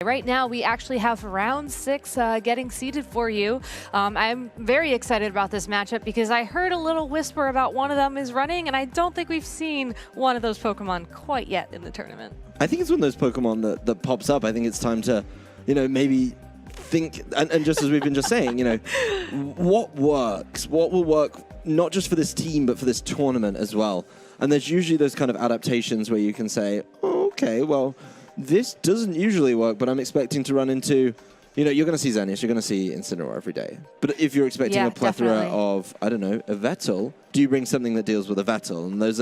Right now, we actually have round 6 getting seated for you. I'm very excited about this matchup because I heard a little whisper about one of them is running, and I don't think we've seen one of those Pokemon quite yet in the tournament. I think it's one of those Pokemon that pops up. I think it's time to, maybe think, and just as we've been just saying, what works? What will work not just for this team, but for this tournament as well? And there's usually those kind of adaptations where you can say, oh, okay, well, this doesn't usually work, but I'm expecting to run into, you're going to see Xerneas, you're going to see Incineroar every day. But if you're expecting a plethora of, I don't know, a Vettel, do you bring something that deals with a Vettel? And those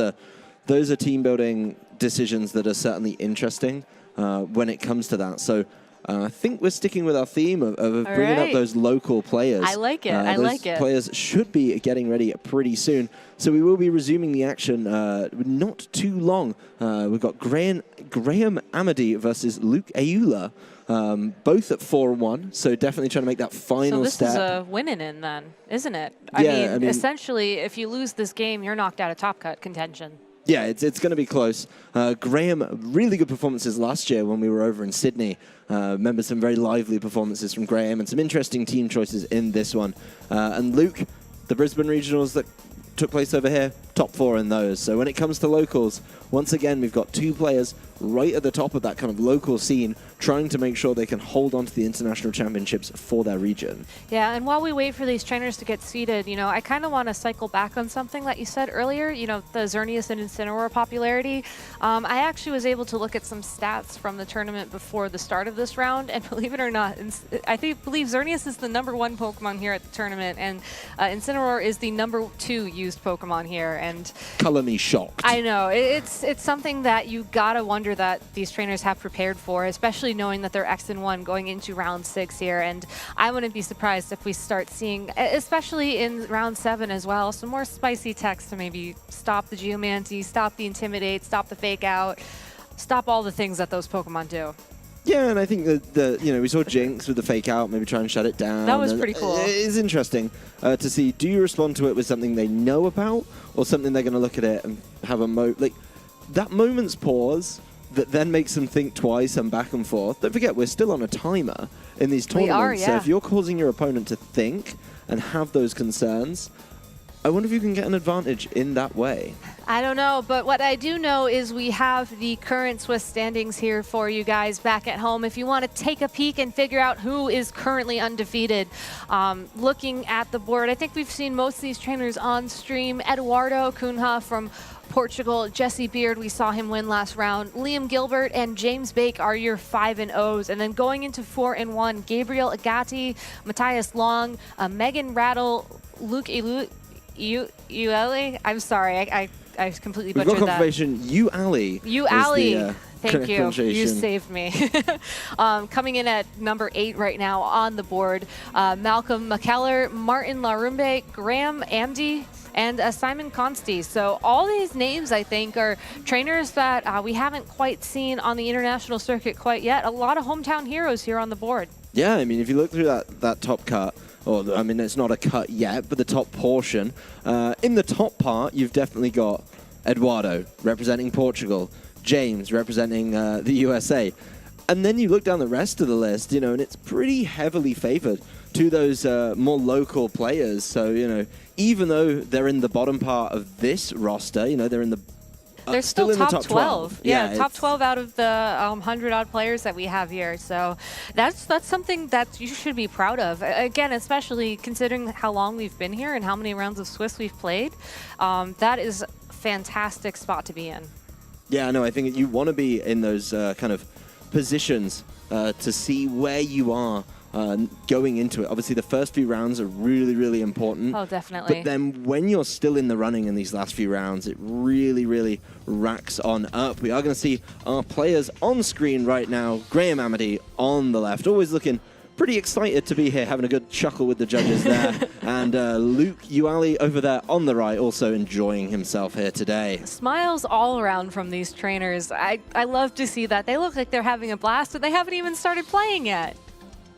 are team building decisions that are certainly interesting when it comes to that. So I think we're sticking with our theme of bringing up those local players. I like it. I like it. Players should be getting ready pretty soon. So we will be resuming the action not too long. We've got Graham Amity versus Luke Ayula, both at 4-1. So definitely trying to make that final step. So this is a winning in then, isn't it? I mean, essentially, if you lose this game, you're knocked out of top cut contention. Yeah, it's going to be close. Graham, really good performances last year when we were over in Sydney. Remember some very lively performances from Graham and some interesting team choices in this one. And Luke, the Brisbane Regionals that took place over here, top 4 in those. So when it comes to locals, once again, we've got 2 players right at the top of that kind of local scene, trying to make sure they can hold on to the international championships for their region. Yeah, and while we wait for these trainers to get seated, I kind of want to cycle back on something that you said earlier, the Xerneas and Incineroar popularity. I actually was able to look at some stats from the tournament before the start of this round, and believe it or not, I believe Xerneas is the #1 Pokemon here at the tournament, and Incineroar is the #2 used Pokemon here. And color me shocked. I know, it's something that you gotta wonder that these trainers have prepared for, especially knowing that they're X and 1 going into round 6 here. And I wouldn't be surprised if we start seeing, especially in round 7 as well, some more spicy techs to maybe stop the Geomancy, stop the Intimidate, stop the Fake Out, stop all the things that those Pokemon do. Yeah, and I think that we saw Jinx with the Fake Out, maybe try and shut it down. That was pretty cool. It is interesting to see, do you respond to it with something they know about, or something they're going to look at it and have that moment's pause that then makes them think twice and back and forth. Don't forget, we're still on a timer in these tournaments. We are, yeah. So if you're causing your opponent to think and have those concerns, I wonder if you can get an advantage in that way. I don't know, but what I do know is we have the current Swiss standings here for you guys back at home. If you want to take a peek and figure out who is currently undefeated, looking at the board, I think we've seen most of these trainers on stream. Eduardo Cunha from Portugal, Jesse Beard, we saw him win last round. Liam Gilbert and James Bake are your 5-0s. And then going into 4-1, Gabriel Agati, Matthias Long, Megan Rattle, Luke Ueli. I'm sorry, I completely butchered that. We've got confirmation, Ueli. Thank you. You saved me. Coming in at number 8 right now on the board, Malcolm McKellar, Martin Larumbe, Graham Amdy, and Simon Consti. So all these names, I think, are trainers that we haven't quite seen on the international circuit quite yet. A lot of hometown heroes here on the board. Yeah, I mean, if you look through that top cut, it's not a cut yet, but the top portion, in the top part, you've definitely got Eduardo representing Portugal, James representing the USA. And then you look down the rest of the list, and it's pretty heavily favored to those more local players. So, even though they're in the bottom part of this roster, they're in the they're still in top the top 12. Yeah, top 12 out of the 100-odd players that we have here. So that's something that you should be proud of. Again, especially considering how long we've been here and how many rounds of Swiss we've played. That is a fantastic spot to be in. Yeah, no, I think you want to be in those kind of positions to see where you are going into it. Obviously, the first few rounds are really, really important. Oh, definitely. But then when you're still in the running in these last few rounds, it really, really racks on up. We are going to see our players on screen right now. Graham Amity on the left, always looking pretty excited to be here, having a good chuckle with the judges there. And Luke Uali over there on the right, also enjoying himself here today. Smiles all around from these trainers. I love to see that. They look like they're having a blast, but they haven't even started playing yet.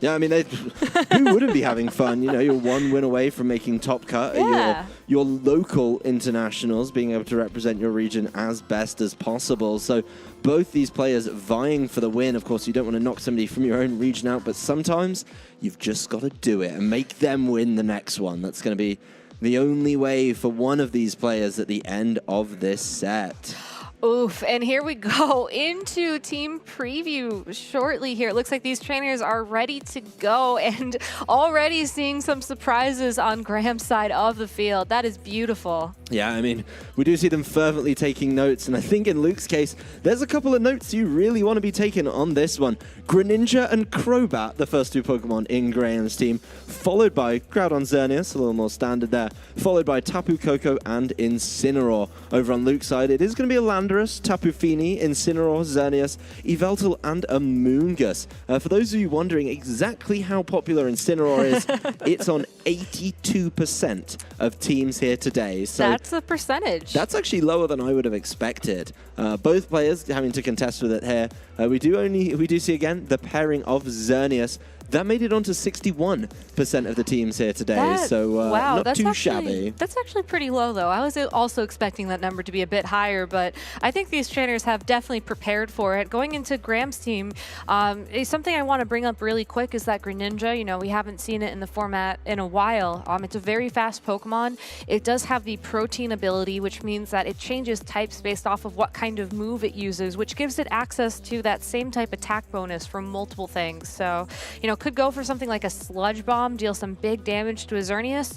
Yeah, I mean, who wouldn't be having fun? You know, you're one win away from making top cut. Yeah. Your local internationals being able to represent your region as best as possible. So both these players vying for the win. Of course, you don't want to knock somebody from your own region out, but sometimes you've just got to do it and make them win the next one. That's going to be the only way for one of these players at the end of this set. Oof, and here we go into team preview shortly here. It looks like these trainers are ready to go and already seeing some surprises on Graham's side of the field. That is beautiful. Yeah, I mean, we do see them fervently taking notes, and I think in Luke's case, there's a couple of notes you really want to be taking on this one. Greninja and Crobat, the first two Pokemon in Graham's team, followed by Groudon Xerneas, a little more standard there, followed by Tapu Koko and Incineroar. Over on Luke's side, it is going to be a Landorus, Tapu Fini, Incineroar, Xerneas, Yveltal, and Amoonguss. For those of you wondering exactly how popular Incineroar is, it's on 82% of teams here today. So that's a percentage. That's actually lower than I would have expected. Both players having to contest with it here. We do see again the pairing of Xerneas. That made it onto 61% of the teams here today, wow, not too shabby. That's actually pretty low, though. I was also expecting that number to be a bit higher, but I think these trainers have definitely prepared for it. Going into Graham's team, something I want to bring up really quick is that Greninja. You know, we haven't seen it in the format in a while. It's a very fast Pokemon. It does have the protein ability, which means that it changes types based off of what kind of move it uses, which gives it access to that same type attack bonus from multiple things. So, you know, could go for something like a Sludge Bomb, deal some big damage to a Xerneas.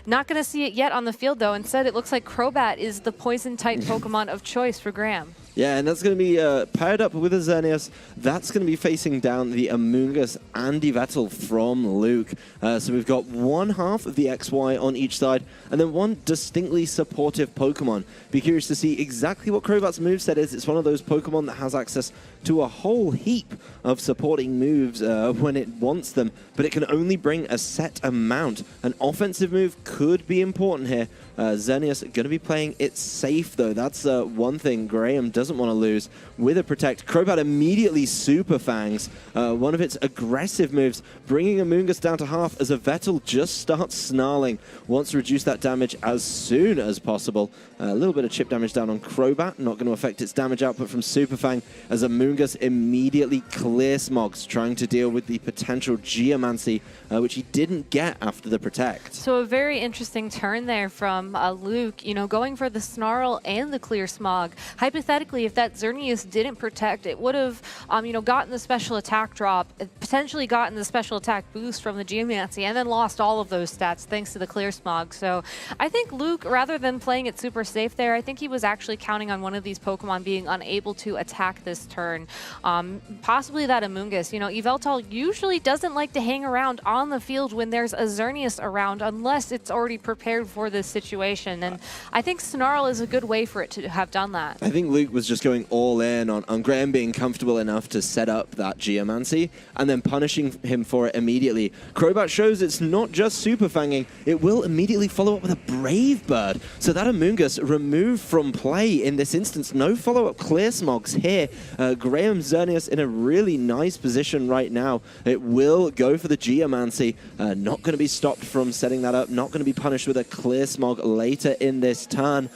Not going to see it yet on the field, though. Instead, it looks like Crobat is the poison-type Pokemon of choice for Graham. Yeah, and that's going to be paired up with a Xerneas. That's going to be facing down the Amoonguss and Yveltal from Luke. So we've got one half of the XY on each side, and then one distinctly supportive Pokemon. Be curious to see exactly what Crobat's moveset is. It's one of those Pokemon that has access to a whole heap of supporting moves when it wants them, but it can only bring a set amount. An offensive move could be important here. Xerneas going to be playing it safe, though. That's one thing Graham doesn't want to lose. With a Protect, Crobat immediately Super Fangs, one of its aggressive moves, bringing Amoonguss down to half as Yveltal just starts snarling. Wants to reduce that damage as soon as possible. A little bit of chip damage down on Crobat, not going to affect its damage output from Super Fang, as Amoonguss immediately clear smogs, trying to deal with the potential Geomancy, which he didn't get after the Protect. So a very interesting turn there from Luke, you know, going for the Snarl and the Clear Smog. Hypothetically, if that Xerneas didn't Protect, it would have, you know, gotten the special attack drop, potentially gotten the special attack boost from the Geomancy, and then lost all of those stats thanks to the Clear Smog. So I think Luke, rather than playing it super safe there, I think he was actually counting on one of these Pokemon being unable to attack this turn. Possibly that Amoonguss. You know, Yveltal usually doesn't like to hang around on the field when there's a Xerneas around unless it's already prepared for this situation. And I think Snarl is a good way for it to have done that. I think Luke was just going all in on Graham being comfortable enough to set up that Geomancy and then punishing him for it immediately. Crobat shows it's not just Super Fanging, it will immediately follow up with a Brave Bird. So that Amoonguss removed from play in this instance. No follow-up Clear Smogs here. Graham Xerneas in a really nice position right now. It will go for the Geomancy. Not going to be stopped from setting that up. Not going to be punished with a Clear Smog later in this turn.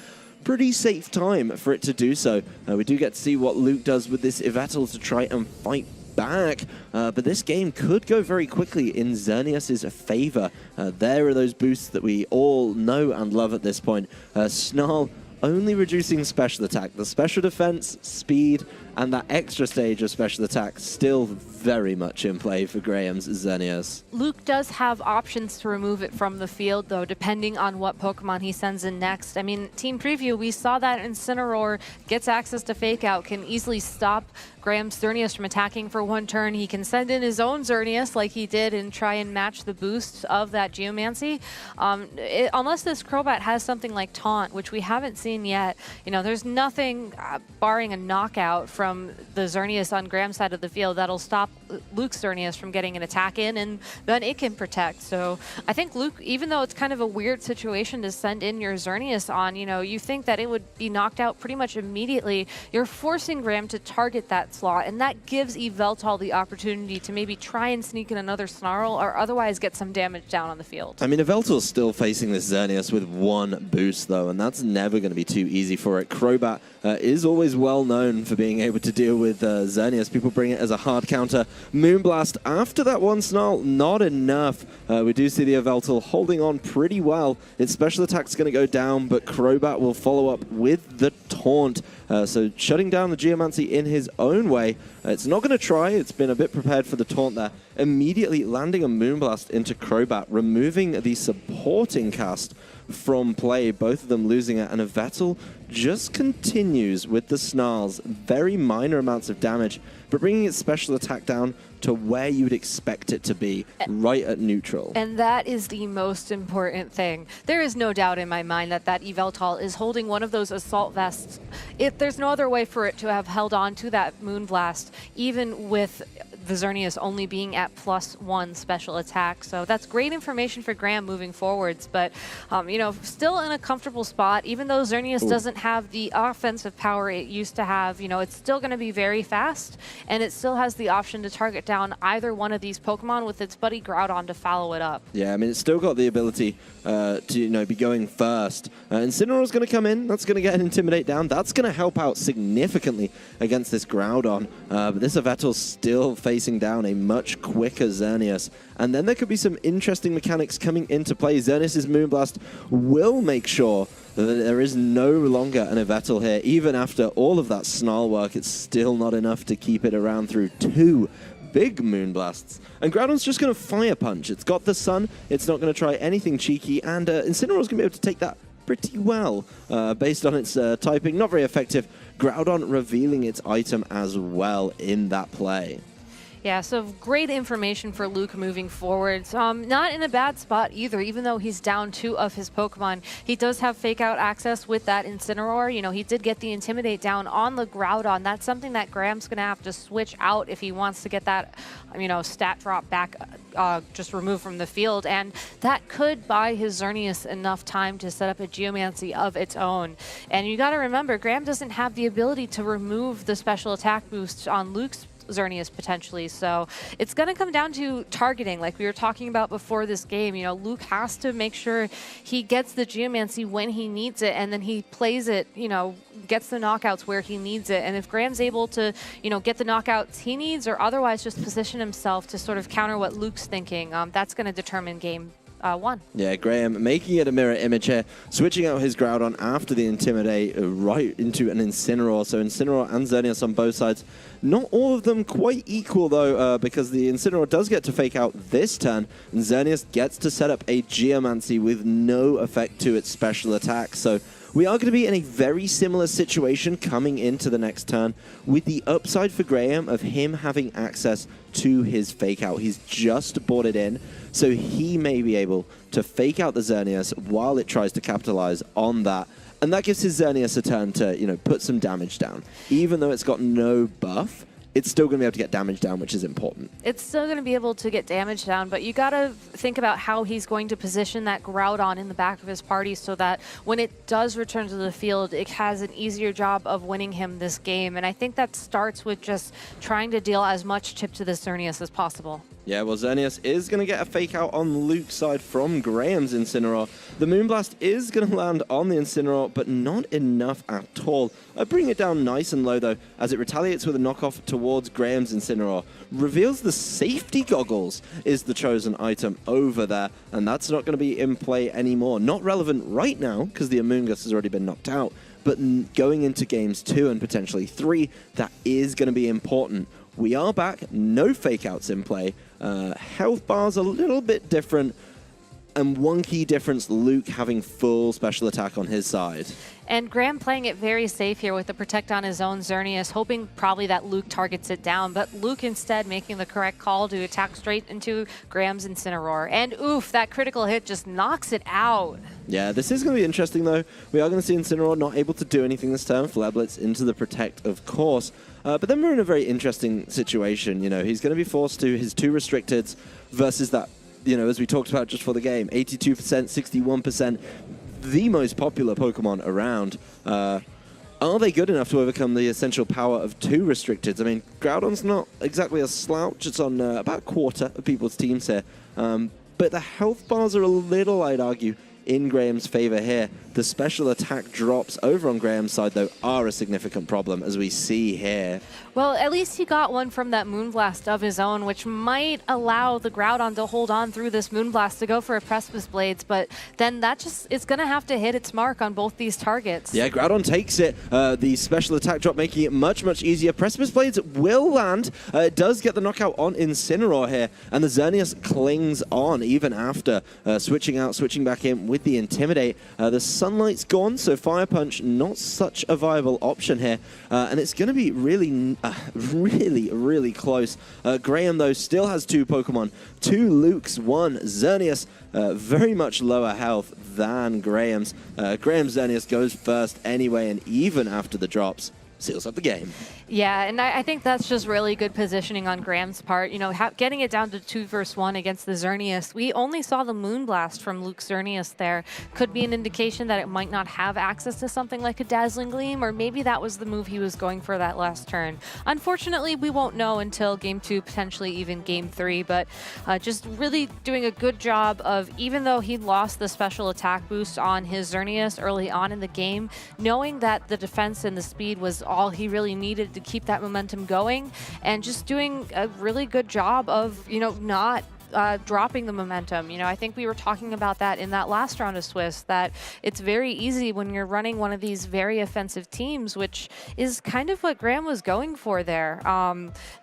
Pretty safe time for it to do so. We do get to see what Luke does with this Yveltal to try and fight back, but this game could go very quickly in Xerneas' favor. There are those boosts that we all know and love at this point. Snarl only reducing special attack. The special defense, speed, and that extra stage of special attack still very much in play for Graham's Xerneas. Luke does have options to remove it from the field, though, depending on what Pokemon he sends in next. I mean, Team Preview, we saw that Incineroar gets access to Fake Out, can easily stop Graham's Xerneas from attacking for one turn. He can send in his own Xerneas like he did and try and match the boost of that Geomancy. Unless this Crobat has something like Taunt, which we haven't seen yet, you know, there's nothing barring a knockout from the Xerneas on Graham's side of the field that'll stop Luke's Xerneas from getting an attack in, and then it can protect. So I think Luke, even though it's kind of a weird situation to send in your Xerneas on, you think that it would be knocked out pretty much immediately. You're forcing Graham to target that slot, and that gives Yveltal the opportunity to maybe try and sneak in another Snarl or otherwise get some damage down on the field. I mean, Yveltal's still facing this Xerneas with one boost, though, and that's never going to be too easy for it. Crobat is always well known for being able to deal with Xerneas. People bring it as a hard counter. Moonblast, after that one Snarl, not enough. We do see the Yveltal holding on pretty well. Its special attack's going to go down, but Crobat will follow up with the Taunt. So shutting down the Geomancy in his own way. It's not going to try. It's been a bit prepared for the Taunt there. Immediately landing a Moonblast into Crobat, removing the supporting cast from play, both of them losing it, and Yveltal just continues with the Snarls. Very minor amounts of damage, but bringing its special attack down to where you would expect it to be, right at neutral. And that is the most important thing. There is no doubt in my mind that Yveltal is holding one of those assault vests. There's no other way for it to have held on to that Moonblast, even with the Xerneas only being at +1 special attack. So that's great information for Graham moving forwards. But, still in a comfortable spot, even though Xerneas doesn't have the offensive power it used to have, it's still going to be very fast, and it still has the option to target down either one of these Pokemon with its buddy Groudon to follow it up. Yeah, I mean, it's still got the ability to, be going first. Incineroar's going to come in. That's going to get an Intimidate down. That's going to help out significantly against this Groudon. But this Yveltal's still facing down a much quicker Xerneas. And then there could be some interesting mechanics coming into play. Xerneas' Moonblast will make sure that there is no longer an Yveltal here. Even after all of that Snarl work, it's still not enough to keep it around through 2 big Moonblasts. And Groudon's just going to Fire Punch. It's got the Sun. It's not going to try anything cheeky. And Incineroar's going to be able to take that pretty well based on its typing. Not very effective. Groudon revealing its item as well in that play. Yeah, so great information for Luke moving forward. Not in a bad spot either, even though he's down 2 of his Pokemon. He does have Fake Out access with that Incineroar. He did get the Intimidate down on the Groudon. That's something that Graham's going to have to switch out if he wants to get that, stat drop back just removed from the field. And that could buy his Xerneas enough time to set up a Geomancy of its own. And you got to remember, Graham doesn't have the ability to remove the special attack boost on Luke's Xerneas potentially. So it's going to come down to targeting, like we were talking about before this game. Luke has to make sure he gets the Geomancy when he needs it, and then he plays it, gets the knockouts where he needs it. And if Graham's able to, get the knockouts he needs, or otherwise just position himself to sort of counter what Luke's thinking, that's going to determine game 1. Yeah, Graham making it a mirror image here, switching out his Groudon after the Intimidate right into an Incineroar. So Incineroar and Xerneas on both sides. Not all of them quite equal, though, because the Incineroar does get to Fake Out this turn, and Xerneas gets to set up a Geomancy with no effect to its special attack. So we are going to be in a very similar situation coming into the next turn, with the upside for Graham of him having access to his Fake Out. He's just bought it in, so he may be able to Fake Out the Xerneas while it tries to capitalize on that. And that gives his Xerneas a turn to, put some damage down. Even though it's got no buff, it's still going to be able to get damage down, which is important. It's still going to be able to get damage down, but you got to think about how he's going to position that Groudon in the back of his party so that when it does return to the field, it has an easier job of winning him this game. And I think that starts with just trying to deal as much chip to the Xerneas as possible. Yeah, well, Xerneas is going to get a Fake Out on Luke's side from Graham's Incineroar. The Moonblast is going to land on the Incineroar, but not enough at all. I bring it down nice and low, though, as it retaliates with a knockoff towards Graham's Incineroar. Reveals the Safety Goggles is the chosen item over there, and that's not going to be in play anymore. Not relevant right now, because the Amoonguss has already been knocked out, but going into games 2 and potentially 3, that is going to be important. We are back, no Fake Outs in play. Health bars a little bit different. And one key difference, Luke having full special attack on his side. And Graham playing it very safe here with the protect on his own Xerneas, hoping probably that Luke targets it down, but Luke instead making the correct call to attack straight into Graham's Incineroar. And oof, that critical hit just knocks it out. Yeah, this is going to be interesting though. We are going to see Incineroar not able to do anything this turn. Flare Blitz into the protect, of course. But then we're in a very interesting situation. You know, he's going to be forced to his 2 restricteds versus that, you know, as we talked about just for the game, 82%, 61%. The most popular Pokemon around. Are they good enough to overcome the essential power of 2 restricteds? I mean, Groudon's not exactly a slouch. It's on about a quarter of people's teams here. But the health bars are a little, I'd argue, in Graham's favor here. The special attack drops over on Graham's side, though, are a significant problem, as we see here. Well, at least he got one from that Moonblast of his own, which might allow the Groudon to hold on through this Moonblast to go for a Precipice Blades, but then that just is going to have to hit its mark on both these targets. Yeah, Groudon takes it. The special attack drop making it much, much easier. Precipice Blades will land. It does get the knockout on Incineroar here, and the Xerneas clings on even after switching out, switching back in with the Intimidate. The Sunlight's gone, so Fire Punch not such a viable option here, and it's going to be really, really close. Graham, though, still has 2 Pokemon, 2 Lukes, 1 Xerneas, very much lower health than Graham's. Graham's Xerneas goes first anyway, and even after the drops, seals up the game. Yeah, and I think that's just really good positioning on Graham's part. You know, getting it down to 2 versus 1 against the Xerneas. We only saw the Moonblast from Luke Xerneas there. Could be an indication that it might not have access to something like a Dazzling Gleam, or maybe that was the move he was going for that last turn. Unfortunately, we won't know until Game 2, potentially even Game 3, but just really doing a good job of, even though he lost the special attack boost on his Xerneas early on in the game, knowing that the defense and the speed was all he really needed to keep that momentum going, and just doing a really good job of, you know, not dropping the momentum. You know, I think we were talking about that in that last round of Swiss, that it's very easy when you're running one of these very offensive teams, which is kind of what Graham was going for there,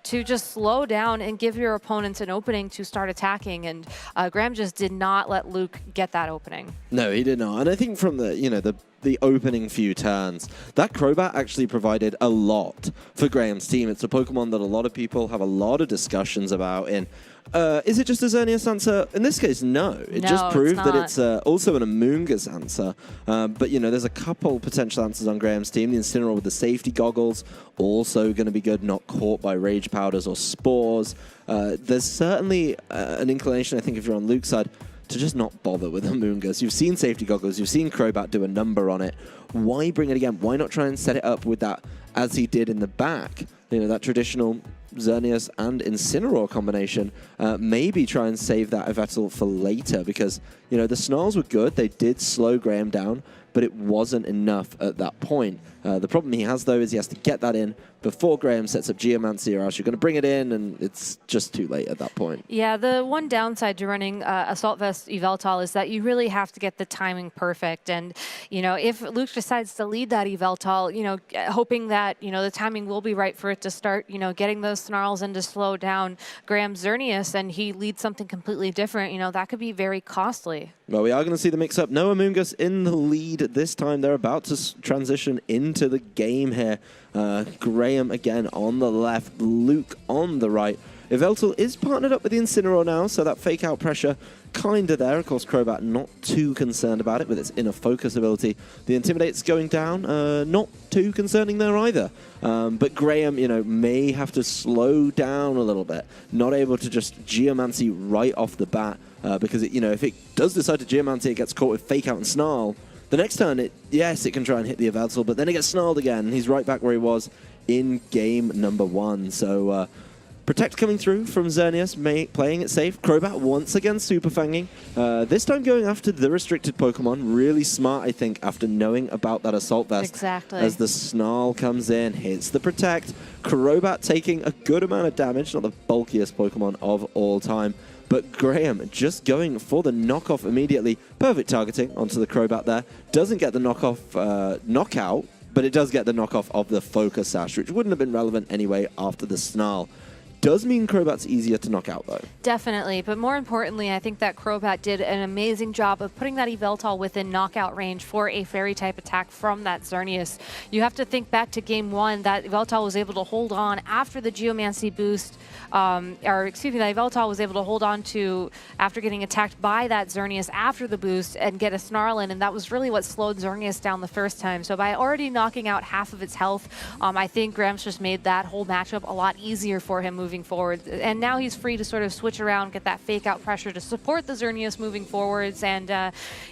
to just slow down and give your opponents an opening to start attacking. And Graham just did not let Luke get that opening. No, he did not. And I think from the, you know, the opening few turns, that Crobat actually provided a lot for Graham's team. It's a Pokemon that a lot of people have a lot of discussions about in, is it just a Xerneas answer? In this case, no. It just proved that it's also an Amoonguss answer. But, you know, there's a couple potential answers on Graham's team. The Incineroar with the safety goggles, also going to be good, not caught by Rage Powders or Spores. There's certainly an inclination, I think, if you're on Luke's side, to just not bother with Amoonguss. You've seen safety goggles, you've seen Crobat do a number on it. Why bring it again? Why not try and set it up with that, as he did in the back? You know, that traditional Xerneas and Incineroar combination. Maybe try and save that Yveltal for later, because, you know, the Snarls were good. They did slow Graham down, but it wasn't enough at that point. The problem he has, though, is he has to get that in before Graham sets up Geomancy, or else you're going to bring it in, and it's just too late at that point. Yeah, the one downside to running Assault Vest Yveltal is that you really have to get the timing perfect. And, you know, if Luke decides to lead that Yveltal, you know, hoping that, you know, the timing will be right for it to start, you know, getting those Snarls in to slow down Graham's Xerneas, and he leads something completely different, you know, that could be very costly. Well, we are going to see the mix-up. No Amoonguss in the lead this time. They're about to transition into the game here. Graham again on the left, Luke on the right. Yveltal is partnered up with the Incineroar now, so that fake-out pressure kind of there. Of course, Crobat not too concerned about it with its inner focus ability. The Intimidate's going down, not too concerning there either. But Graham, you know, may have to slow down a little bit. Not able to just Geomancy right off the bat, because, you know, if it does decide to Geomancy, it gets caught with fake-out and Snarl. The next turn, yes, it can try and hit the Yveltal, but then it gets snarled again, and he's right back where he was in game number 1. So, Protect coming through from Xerneas, playing it safe. Crobat once again super fanging. This time going after the restricted Pokemon. Really smart, I think, after knowing about that Assault Vest. Exactly. As the Snarl comes in, hits the Protect. Crobat taking a good amount of damage, not the bulkiest Pokemon of all time. But Graham just going for the knockoff immediately. Perfect targeting onto the Crobat there. Doesn't get the knockout, but it does get the knockoff of the Focus Sash, which wouldn't have been relevant anyway after the Snarl. Does mean Crobat's easier to knock out, though. Definitely, but more importantly, I think that Crobat did an amazing job of putting that Yveltal within knockout range for a Fairy-type attack from that Xerneas. You have to think back to Game 1, that Yveltal was able to hold on after the Geomancy boost, or excuse me, that Yveltal was able to hold on to after getting attacked by that Xerneas after the boost and get a Snarl in, and that was really what slowed Xerneas down the first time. So by already knocking out half of its health, I think Grams just made that whole matchup a lot easier for him moving forward. And now he's free to sort of switch around, get that fake out pressure to support the Xerneas moving forwards, and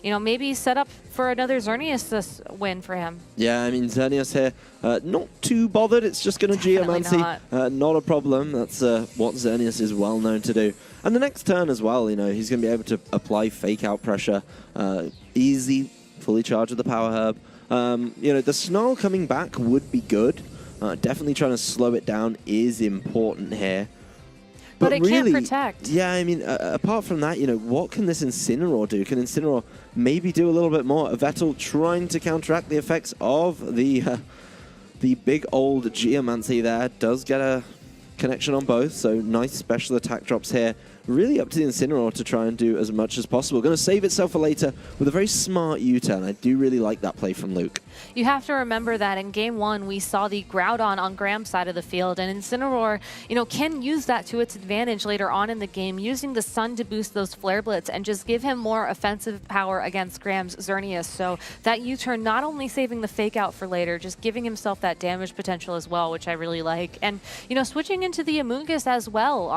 you know, maybe set up for another Xerneas win for him. Yeah, I mean, Xerneas here, not too bothered. It's just going to Geomancy. Not a problem. That's what Xerneas is well known to do. And the next turn as well, you know, he's going to be able to apply fake out pressure. Easy, fully charged with the Power Herb. You know, the Snarl coming back would be good. Definitely trying to slow it down is important here. But it really, can't protect. Yeah, I mean, apart from that, you know, what can this Incineroar do? Can Incineroar maybe do a little bit more? Yveltal trying to counteract the effects of the big old Geomancy there. Does get a connection on both, so nice special attack drops here. Really up to the Incineroar to try and do as much as possible. Going to save itself for later with a very smart U-turn. I do really like that play from Luke. You have to remember that in Game 1, we saw the Groudon on Graham's side of the field, and Incineroar, you know, can use that to its advantage later on in the game, using the Sun to boost those Flare Blitz and just give him more offensive power against Graham's Xerneas. So that U-turn not only saving the fake out for later, just giving himself that damage potential as well, which I really like. And, you know, switching into the Amoonguss as well.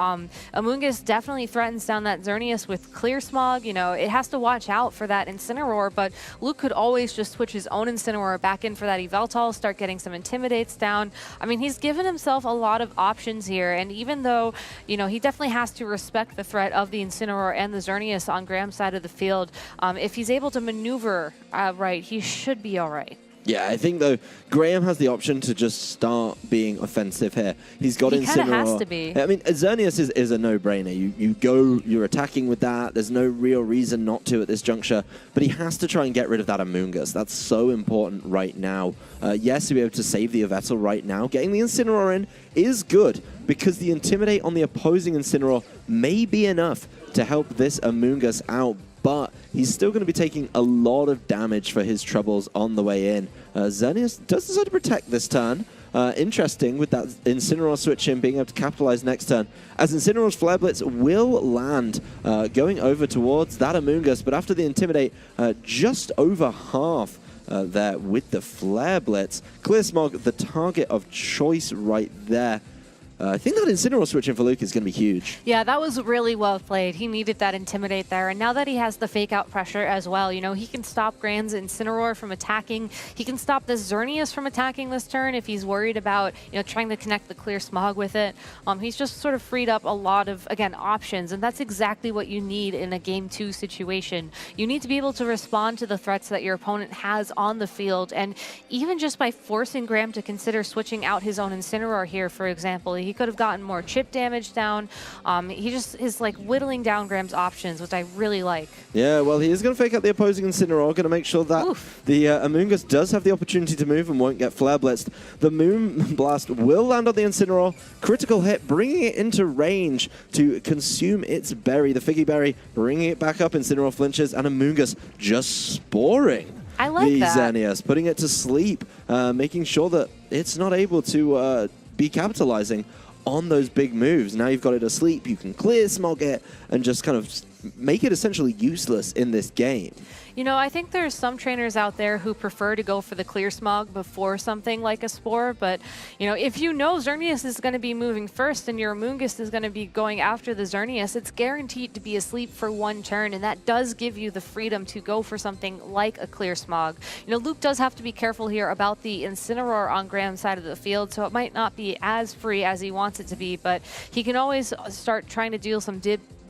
Amoonguss definitely threatens down that Xerneas with Clear Smog. You know, it has to watch out for that Incineroar, but Luke could always just switch his own Incineroar back in for that Yveltal, start getting some Intimidates down. I mean, he's given himself a lot of options here, and even though, you know, he definitely has to respect the threat of the Incineroar and the Xerneas on Graham's side of the field, if he's able to maneuver right, he should be all right. Yeah, I think, though, Graham has the option to just start being offensive here. He's got Incineroar. He kind of has to be. I mean, Xerneas is a no-brainer. You're attacking with that. There's no real reason not to at this juncture. But he has to try and get rid of that Amoonguss. That's so important right now. Yes, to be able to save the Yveltal right now. Getting the Incineroar in is good, because the Intimidate on the opposing Incineroar may be enough to help this Amoonguss out. But he's still going to be taking a lot of damage for his troubles on the way in. Xerneas does decide to protect this turn. Interesting with that Incineroar switch in, being able to capitalize next turn. As Incineroar's Flare Blitz will land, going over towards that Amoonguss. But after the Intimidate, just over half there with the Flare Blitz. Clear Smog, the target of choice right there. I think that Incineroar switching for Luke is going to be huge. Yeah, that was really well played. He needed that Intimidate there, and now that he has the fake out pressure as well, you know, he can stop Graham's Incineroar from attacking. He can stop the Xerneas from attacking this turn if he's worried about, you know, trying to connect the Clear Smog with it. He's just sort of freed up a lot of, again, options, and that's exactly what you need in a Game 2 situation. You need to be able to respond to the threats that your opponent has on the field, and even just by forcing Graham to consider switching out his own Incineroar here, for example, he could have gotten more chip damage down. He just is like whittling down Graham's options, which I really like. Yeah, well, he is going to fake out the opposing Incineroar, going to make sure that the Amoonguss does have the opportunity to move and won't get Flare Blitzed. The Moon Blast will land on the Incineroar. Critical hit, bringing it into range to consume its berry. The Figgy Berry bringing it back up. Incineroar flinches, and Amoonguss just sporing I like the that. Xerneas, putting it to sleep, making sure that it's not able to be capitalizing on those big moves. Now you've got it asleep, you can Clear Smog it and just kind of make it essentially useless in this game. You know, I think there's some trainers out there who prefer to go for the Clear Smog before something like a Spore, but, you know, if you know Xerneas is going to be moving first and your Amoonguss is going to be going after the Xerneas, it's guaranteed to be asleep for one turn, and that does give you the freedom to go for something like a Clear Smog. You know, Luke does have to be careful here about the Incineroar on Graham's side of the field, so it might not be as free as he wants it to be, but he can always start trying to deal some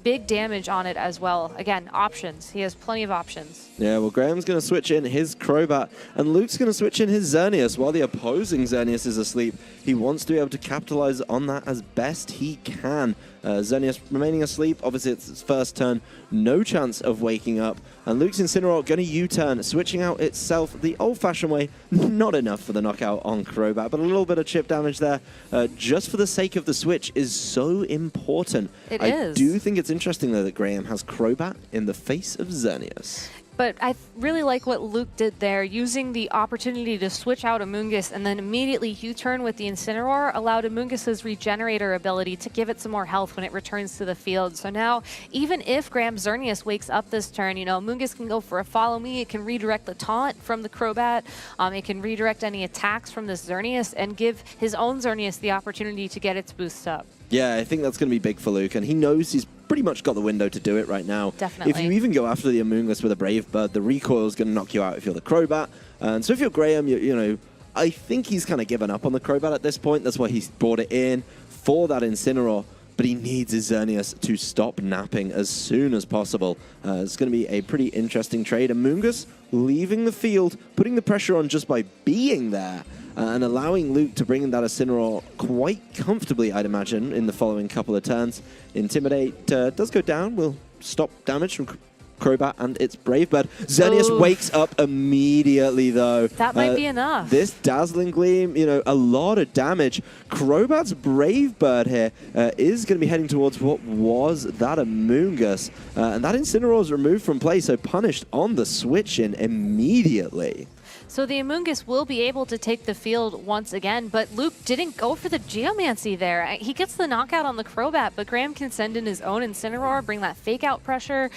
big damage on it as well. Again, options. He has plenty of options. Yeah, well, Graham's going to switch in his Crobat, and Luke's going to switch in his Xerneas. While the opposing Xerneas is asleep, he wants to be able to capitalize on that as best he can. Xerneas remaining asleep, obviously it's its first turn, no chance of waking up. And Luke's Incineroar going to U-turn, switching out itself the old-fashioned way. Not enough for the knockout on Crobat, but a little bit of chip damage there. Just for the sake of the switch is so important. I do think it's interesting, though, that Graham has Crobat in the face of Xerneas. But I really like what Luke did there, using the opportunity to switch out Amoonguss and then immediately U-turn with the Incineroar allowed Amoonguss's Regenerator ability to give it some more health when it returns to the field. So now, even if Graham Xerneas wakes up this turn, you know, Amoonguss can go for a follow me, it can redirect the taunt from the Crobat, it can redirect any attacks from this Xerneas and give his own Xerneas the opportunity to get its boost up. Yeah, I think that's going to be big for Luke, and he knows he's pretty much got the window to do it right now. Definitely. If you even go after the Amoonguss with a Brave Bird, the recoil is going to knock you out if you're the Crobat. And so if you're Graham, you know, I think he's kind of given up on the Crobat at this point. That's why he's brought it in for that Incineroar. But he needs his Xerneas to stop napping as soon as possible. It's going to be a pretty interesting trade. Amoonguss leaving the field, putting the pressure on just by being there. And allowing Luke to bring in that Incineroar quite comfortably, I'd imagine, in the following couple of turns. Intimidate does go down, will stop damage from Crobat and its Brave Bird. Xerneas wakes up immediately, though. That might be enough. This Dazzling Gleam, you know, a lot of damage. Crobat's Brave Bird here is going to be heading towards what was that Amoonguss. And that Incineroar is removed from play, so punished on the switch-in immediately. So the Amoonguss will be able to take the field once again, but Luke didn't go for the Geomancy there. He gets the knockout on the Crobat, but Graham can send in his own Incineroar, bring that fake-out pressure.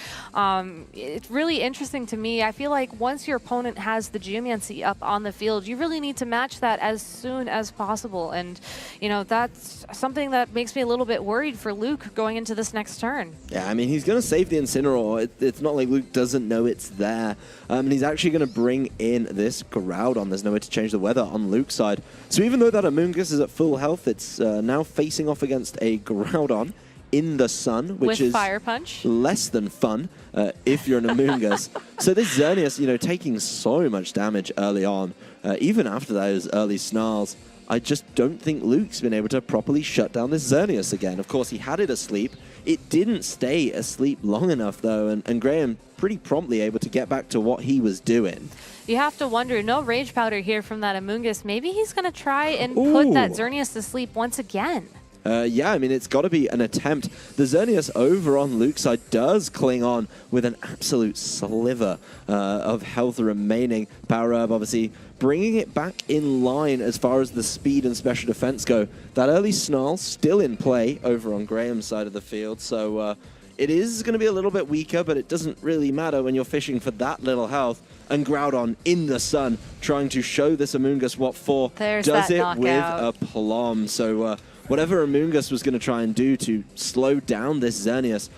It's really interesting to me. I feel like once your opponent has the Geomancy up on the field, you really need to match that as soon as possible. And, you know, that's something that makes me a little bit worried for Luke going into this next turn. Yeah, I mean, he's going to save the Incineroar. It's not like Luke doesn't know it's there. And he's actually going to bring in this Groudon. There's no way to change the weather on Luke's side. So even though that Amoonguss is at full health, it's now facing off against a Groudon in the sun, which is Fire Punch. Less than fun if you're an Amoonguss. So this Xerneas, you know, taking so much damage early on, even after those early snarls, I just don't think Luke's been able to properly shut down this Xerneas again. Of course, he had it asleep. It didn't stay asleep long enough, though, and Graham pretty promptly able to get back to what he was doing. You have to wonder, no Rage Powder here from that Amoonguss. Maybe he's going to try and put that Xerneas to sleep once again. Yeah, I mean, it's got to be an attempt. The Xerneas over on Luke's side does cling on with an absolute sliver of health remaining. Power Herb, obviously, bringing it back in line as far as the speed and special defense go. That early Snarl still in play over on Graham's side of the field, so it is going to be a little bit weaker, but it doesn't really matter when you're fishing for that little health. And Groudon in the sun, trying to show this Amoonguss what for. Does it with a plum. So whatever Amoonguss was going to try and do to slow down this Xerneas,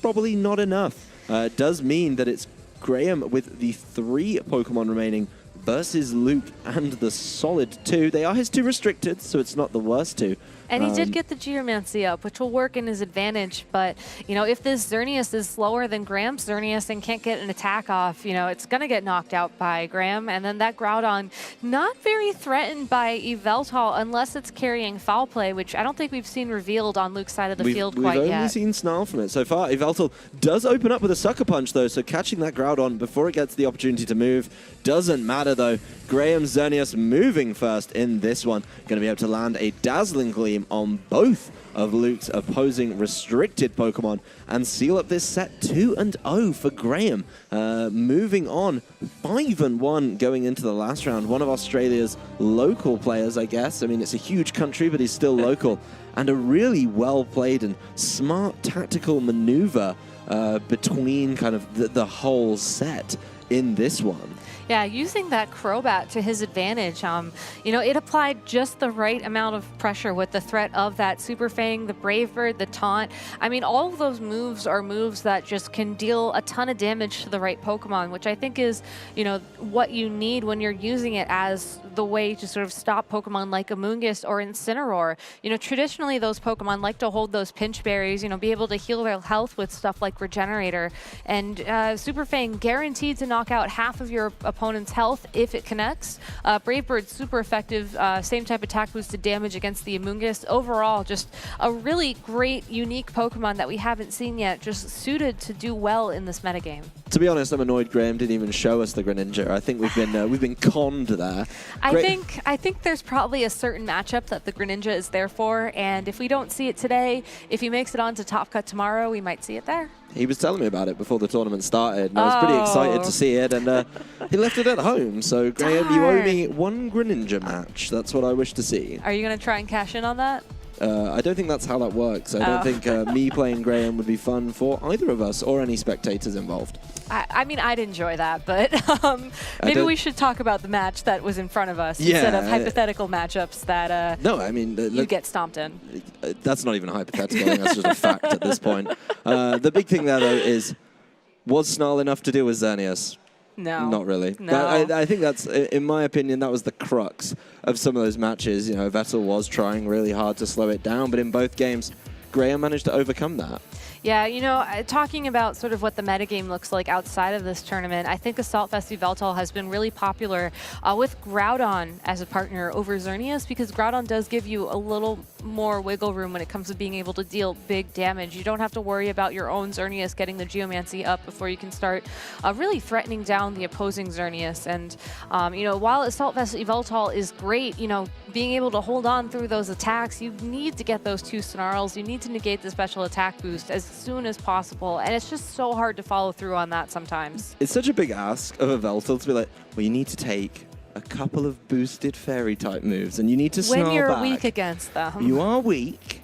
probably not enough. It does mean that it's Graham with the 3 Pokemon remaining versus Luke and the solid 2. They are his 2 restricted, so it's not the worst 2. And he did get the Geomancy up, which will work in his advantage. But, you know, if this Xerneas is slower than Graham's Xerneas and can't get an attack off, you know, it's going to get knocked out by Graham. And then that Groudon, not very threatened by Yveltal unless it's carrying Foul Play, which I don't think we've seen revealed on Luke's side of the field quite yet. We've only seen Snarl from it so far. Yveltal does open up with a Sucker Punch, though, so catching that Groudon before it gets the opportunity to move doesn't matter, though. Graham's Xerneas moving first in this one. Going to be able to land a Dazzling Gleam on both of Luke's opposing restricted Pokemon and seal up this set 2-0 for Graham. Moving on, 5-1 going into the last round. One of Australia's local players, I guess. I mean, it's a huge country, but he's still local. And a really well-played and smart tactical maneuver between kind of the whole set in this one. Yeah, using that Crobat to his advantage, you know, it applied just the right amount of pressure with the threat of that Super Fang, the Brave Bird, the Taunt. I mean, all of those moves are moves that just can deal a ton of damage to the right Pokemon, which I think is, you know, what you need when you're using it as the way to sort of stop Pokemon like Amoonguss or Incineroar. You know, traditionally those Pokemon like to hold those pinch berries, you know, be able to heal their health with stuff like Regenerator. And Super Fang guaranteed to knock out half of your opponent's health if it connects. Brave Bird's super effective, same type attack boosted damage against the Amoonguss. Overall, just a really great, unique Pokemon that we haven't seen yet, just suited to do well in this metagame. To be honest, I'm annoyed Graham didn't even show us the Greninja. I think we've been conned there. I think there's probably a certain matchup that the Greninja is there for, and if we don't see it today, if he makes it onto Top Cut tomorrow, we might see it there. He was telling me about it before the tournament started, and I was pretty excited to see it, and he left it at home. So, Graham, you owe me one Greninja match. That's what I wish to see. Are you going to try and cash in on that? I don't think that's how that works. I don't think me playing Graham would be fun for either of us or any spectators involved. I mean, I'd enjoy that, but maybe we should talk about the match that was in front of us instead of hypothetical matchups that no, I mean, you get stomped in. That's not even a hypothetical. I think that's just a fact at this point. The big thing there, though, is was Snarl enough to deal with Xerneas? No. Not really. No. I think that's, in my opinion, that was the crux of some of those matches. You know, Vettel was trying really hard to slow it down, but in both games, Graham managed to overcome that. Yeah, you know, talking about sort of what the metagame looks like outside of this tournament, I think Assault Vesti Veltal has been really popular with Groudon as a partner over Xerneas, because Groudon does give you a little more wiggle room when it comes to being able to deal big damage. You don't have to worry about your own Xerneas getting the Geomancy up before you can start really threatening down the opposing Xerneas. And, you know, while Assault Vesti Veltal is great, you know, being able to hold on through those attacks, you need to get those 2 Snarls. You need to negate the special attack boost as soon as possible, and it's just so hard to follow through on that sometimes. It's such a big ask of a Veltal to be like, well, you need to take a couple of boosted fairy type moves, and you need to snarl when you're back. Weak against them. You are weak,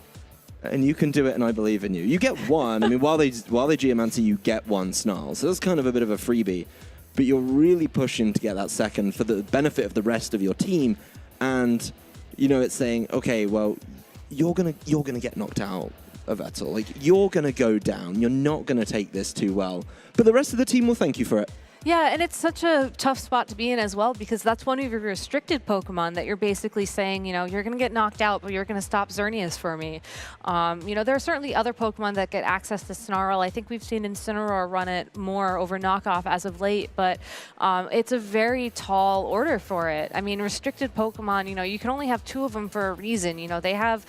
and you can do it, and I believe in you. You get one. I mean, while they Geomancy, you get 1 Snarl, so that's kind of a bit of a freebie, but you're really pushing to get that second for the benefit of the rest of your team, and you know, it's saying, okay, well, you're gonna get knocked out of Vettel. Like, you're gonna go down. You're not gonna take this too well, but the rest of the team will thank you for it. Yeah, and it's such a tough spot to be in as well, because that's one of your restricted Pokemon that you're basically saying, you know, you're going to get knocked out, but you're going to stop Xerneas for me. You know, there are certainly other Pokemon that get access to Snarl. I think we've seen Incineroar run it more over knockoff as of late, but it's a very tall order for it. I mean, restricted Pokemon, you know, you can only have 2 of them for a reason. You know, they have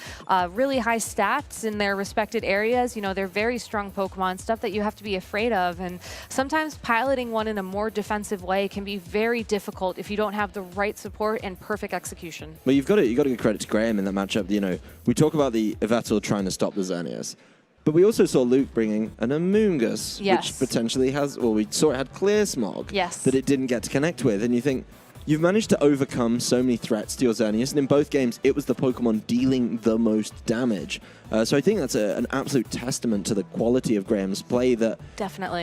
really high stats in their respected areas. You know, they're very strong Pokemon, stuff that you have to be afraid of, and sometimes piloting one in a more defensive way can be very difficult if you don't have the right support and perfect execution. Well, you got to give credit to Graham in that matchup. You know, we talk about the Vettel trying to stop the Xerneas, but we also saw Luke bringing an Amoonguss, which potentially has, well, we saw it had Clear Smog that it didn't get to connect with, and you think, you've managed to overcome so many threats to your Xerneas, and in both games, it was the Pokemon dealing the most damage. So I think that's an absolute testament to the quality of Graham's play, that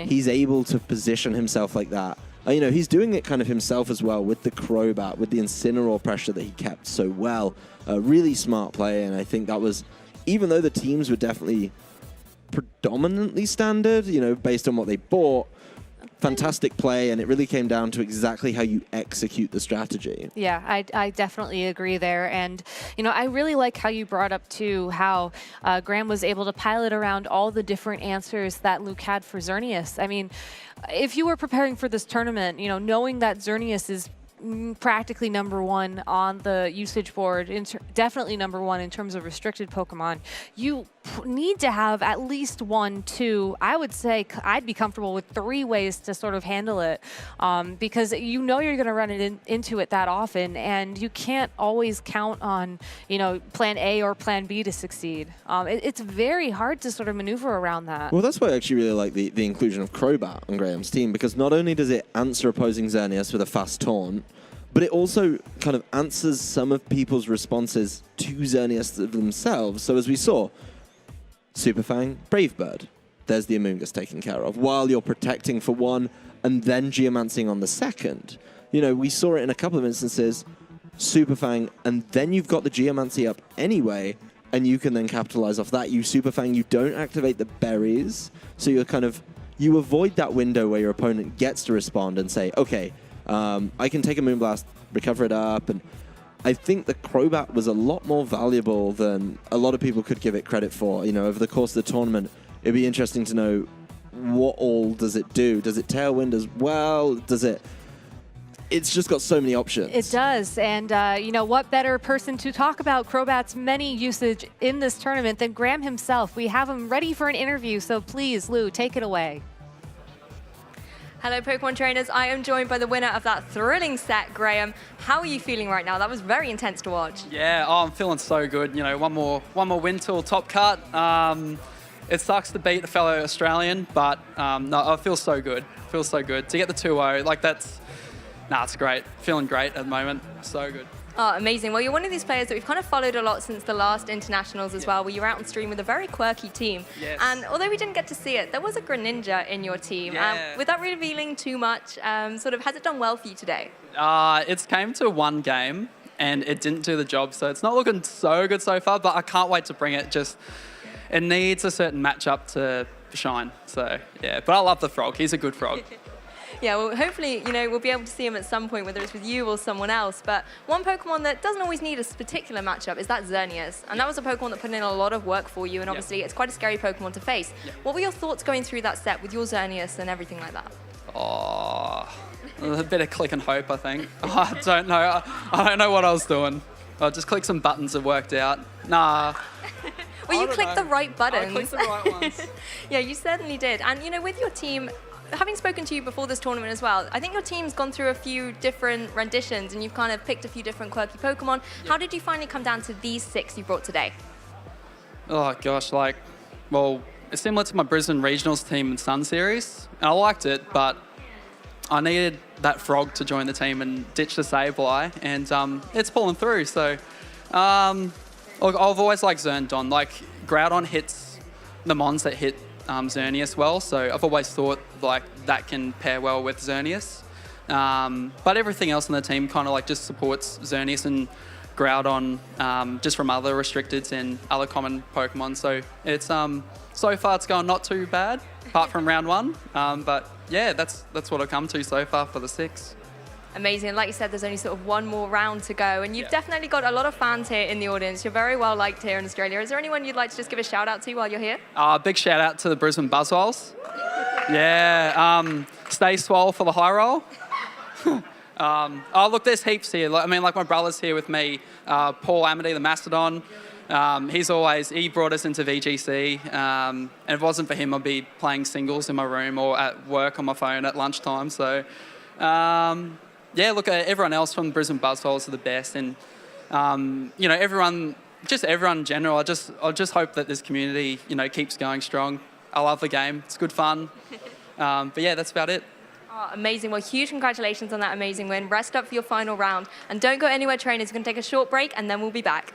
he's able to position himself like that. You know, he's doing it kind of himself as well with the Crobat, with the Incineroar pressure that he kept so well. Really smart play, and I think that was, even though the teams were definitely predominantly standard, you know, based on what they bought, fantastic play, and it really came down to exactly how you execute the strategy. Yeah, I definitely agree there. And, you know, I really like how you brought up, too, how Graham was able to pilot around all the different answers that Luke had for Xerneas. I mean, if you were preparing for this tournament, you know, knowing that Xerneas is practically #1 on the usage board, definitely #1 in terms of restricted Pokemon, you need to have at least 1, 2, I would say I'd be comfortable with 3 ways to sort of handle it, because you know you're going to run it into it that often, and you can't always count on, you know, plan A or plan B to succeed. It's very hard to sort of maneuver around that. Well, that's why I actually really like the inclusion of Crobat on Graham's team, because not only does it answer opposing Xerneas with a fast taunt, but it also kind of answers some of people's responses to Xerneas themselves. So as we saw, Super Fang, Brave Bird, there's the Amoonguss taken care of, while you're protecting for 1 and then Geomancing on the second. You know, we saw it in a couple of instances, Super Fang, and then you've got the Geomancy up anyway, and you can then capitalize off that. You Super Fang, you don't activate the berries, so you're kind of, you avoid that window where your opponent gets to respond and say, okay, I can take a Moonblast, recover it up, and I think the Crobat was a lot more valuable than a lot of people could give it credit for. You know, over the course of the tournament, it'd be interesting to know what all does it do? Does it tailwind as well? Does it... It's just got so many options. It does, and you know, what better person to talk about Crobat's many usage in this tournament than Graham himself. We have him ready for an interview, so please, Lou, take it away. Hello, Pokemon trainers. I am joined by the winner of that thrilling set, Graham. How are you feeling right now? That was very intense to watch. Yeah, I'm feeling so good. You know, one more win till top cut. It sucks to beat a fellow Australian, but no, I feel so good. Feels so good to get the 2-0. Like it's great. Feeling great at the moment. So good. Oh, amazing. Well, you're one of these players that we've kind of followed a lot since the last internationals as well, where you were out on stream with a very quirky team. Yes. And although we didn't get to see it, there was a Greninja in your team. Yeah. Without revealing too much, sort of, has it done well for you today? It's came to one game and it didn't do the job, so it's not looking so good so far, but I can't wait to bring it. Just, it needs a certain matchup to shine. So, yeah, but I love the frog. He's a good frog. Yeah, well, hopefully, you know, we'll be able to see him at some point, whether it's with you or someone else. But one Pokemon that doesn't always need a particular matchup is that Xerneas. And that was a Pokemon that put in a lot of work for you, and obviously it's quite a scary Pokemon to face. What were your thoughts going through that set with your Xerneas and everything like that? Oh, a bit of click and hope, I think. I don't know. I don't know what I was doing. I just clicked some buttons that worked out. Nah. Well, you clicked the right buttons. I clicked the right ones. Yeah, you certainly did. And, you know, with your team, having spoken to you before this tournament as well, I think your team's gone through a few different renditions and you've kind of picked a few different quirky Pokemon. Yeah. How did you finally come down to these 6 you brought today? Oh, gosh, well, it's similar to my Brisbane Regionals team in Sun Series. And I liked it, but I needed that frog to join the team and ditch the Sableye, and it's pulling through. So, look, I've always liked Zerndon. Like, Groudon hits the mons that hit Xerneas well, so I've always thought like that can pair well with Xerneas. But everything else in the team kind of like just supports Xerneas and Groudon just from other restricteds and other common Pokemon. So it's so far it's going not too bad, apart from round 1. But yeah, that's what I've come to so far for the 6. Amazing. Like you said, there's only sort of one more round to go, and you've definitely got a lot of fans here in the audience. You're very well liked here in Australia. Is there anyone you'd like to just give a shout out to while you're here? Big shout out to the Brisbane Buzzwoles. Yeah, stay swole for the high roll. Oh, look, there's heaps here. I mean, like my brother's here with me, Paul Amity, the Mastodon. He brought us into VGC, and if it wasn't for him, I'd be playing singles in my room or at work on my phone at lunchtime. So, yeah, look, everyone else from Brisbane Buzzwoles are the best, and you know, everyone in general. I just hope that this community, you know, keeps going strong. I love the game; it's good fun. But yeah, that's about it. Oh, amazing. Well, huge congratulations on that amazing win. Rest up for your final round, and don't go anywhere, trainers. We're going to take a short break, and then we'll be back.